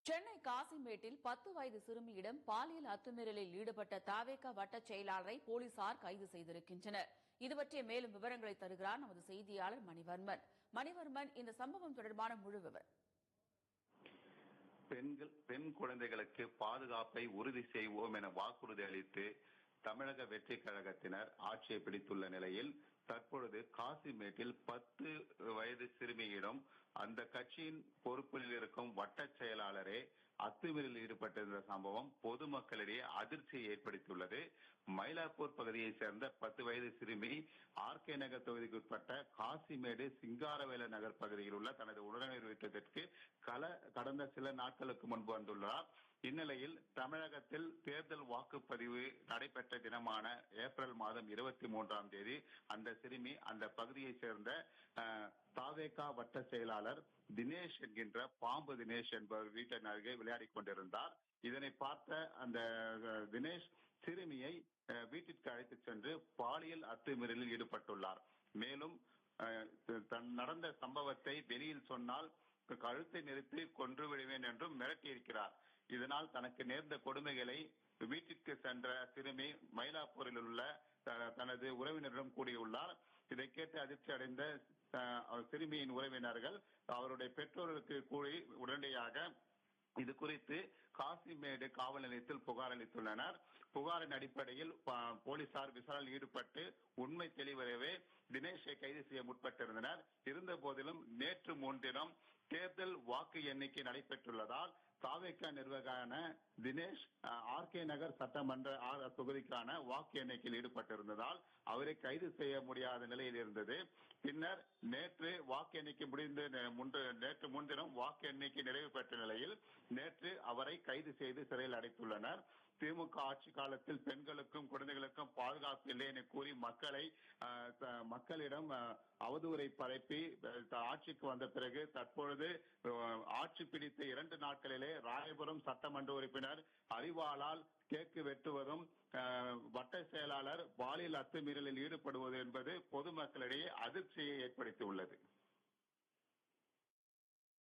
சென்னை காசிமேட்டில் 10 வயது சிறுமியிடம் பாலியல் அத்துமீறலில் ஈடுபட்ட தாவேகா வட்டச் செயலாளரை போலீசார் கைது செய்திருக்கின்றனர். இதுபற்றிய மேலும் விவரங்களை தருகிறார் நமது செய்தியாளர் மணிவர்மன். மணிவர்மன், இந்த சம்பவம் தொடர்பான முழு விவரம். பெண் குழந்தைகளுக்கு பாதுகாப்பை உறுதி செய்வோம் என வாக்குறுதி அளித்து தமிழக வெற்றி கழகத்தினர் ஆட்சியை பிடித்துள்ள நிலையில் தற்பொழுது காசிமேட்டில் 10 வயது சிறுமியிடம் அந்த கட்சியின் பொறுப்பில் இருக்கும் வட்ட செயலாளரே அத்துமீறலில் ஈடுபட்டிருந்த சம்பவம் பொதுமக்களிடையே அதிர்ச்சியை ஏற்படுத்தியுள்ளது. மயிலாப்பூர் பகுதியைச் சேர்ந்த 10 வயது சிறுமி ஆர்கே நகர் தொகுதிக்கு உட்பட்ட காசிமேடு சிங்காரவேல நகர் பகுதியில் உள்ள தனது உடல்நல வீட்டத்திற்கு கடந்த சில நாட்களுக்கு முன்பு வந்துள்ளார். இந்நிலையில் தமிழகத்தில் தேர்தல் வாக்குப்பதிவு நடைபெற்ற தினமான ஏப்ரல் மாதம் 23ஆம் தேதி அந்த சிறுமி அந்த பகுதியைச் சேர்ந்த தாவேகா வட்ட செயலாளர் தினேஷ் என்கின்ற பாம்பு தினேஷ் என்பவர் வீட்டின் அருகே விளையாடிக் கொண்டிருந்தார். இதனை பார்த்த அந்த தினேஷ் சிறுமியை வீட்டிற்கு அழைத்துச் சென்று பாலியல் அத்துமீறலில் ஈடுபட்டுள்ளார். மேலும் நடந்த சம்பவத்தை வெளியில் சொன்னால் கழுத்தை நெரித்து கொன்று விடுவேன் என்றும் மிரட்டியிருக்கிறார். இதனால் தனக்கு நேர்ந்த கொடுமைகளை வீட்டிற்கு சென்ற சிறுமி மயிலாப்பூரில் உள்ள தனது உறவினரிடம் கூறியுள்ளார். இதை கேட்டு அதிர்ச்சி அடைந்த சிறுமியின் உறவினர்கள் அவருடைய பெற்றோர்களுக்கு கூறி உடனடியாக இது குறித்து காசிமேடு காவல் நிலையத்தில் புகார் அளித்துள்ளனர். புகாரின் அடிப்படையில் போலீசார் விசாரணையில் ஈடுபட்டு உண்மை தெளிவரவே தினேஷை கைது செய்ய முற்பட்டிருந்தனர். இருந்த போதிலும் நேற்று முன்தினம் தேர்தல் வாக்கு எண்ணிக்கை நடைபெற்றுள்ளதால் தாவேகா நிர்வாகியான தினேஷ் ஆர்கே நகர் சட்டமன்ற தொகுதிக்கான வாக்கு எண்ணிக்கையில் ஈடுபட்டிருந்ததால் அவரை கைது செய்ய முடியாத நிலையில் இருந்தது. பின்னர் நேற்று வாக்கு எண்ணிக்கை நேற்று முன்தினம் வாக்கு எண்ணிக்கை நிறைவு பெற்ற நிலையில் நேற்று அவரை கைது செய்து சிறையில் அடைத்துள்ளனர். திமுக ஆட்சி காலத்தில் பெண்களுக்கும் குழந்தைகளுக்கும் பாதுகாப்பு இல்லை என கூறி மக்களிடம் அவதூறை பரப்பி ஆட்சிக்கு வந்த பிறகு தற்பொழுது ஆட்சி பிடித்த 2 நாட்களிலே ராயபுரம் சட்டமன்ற உறுப்பினர் அறிவாளால் கேக்கு வெட்டுவதும் வட்ட செயலாளர் பாலியல் அத்துமீறலில் ஈடுபடுவது என்பது பொதுமக்களிடையே அதிர்ச்சியை ஏற்படுத்தியுள்ளது.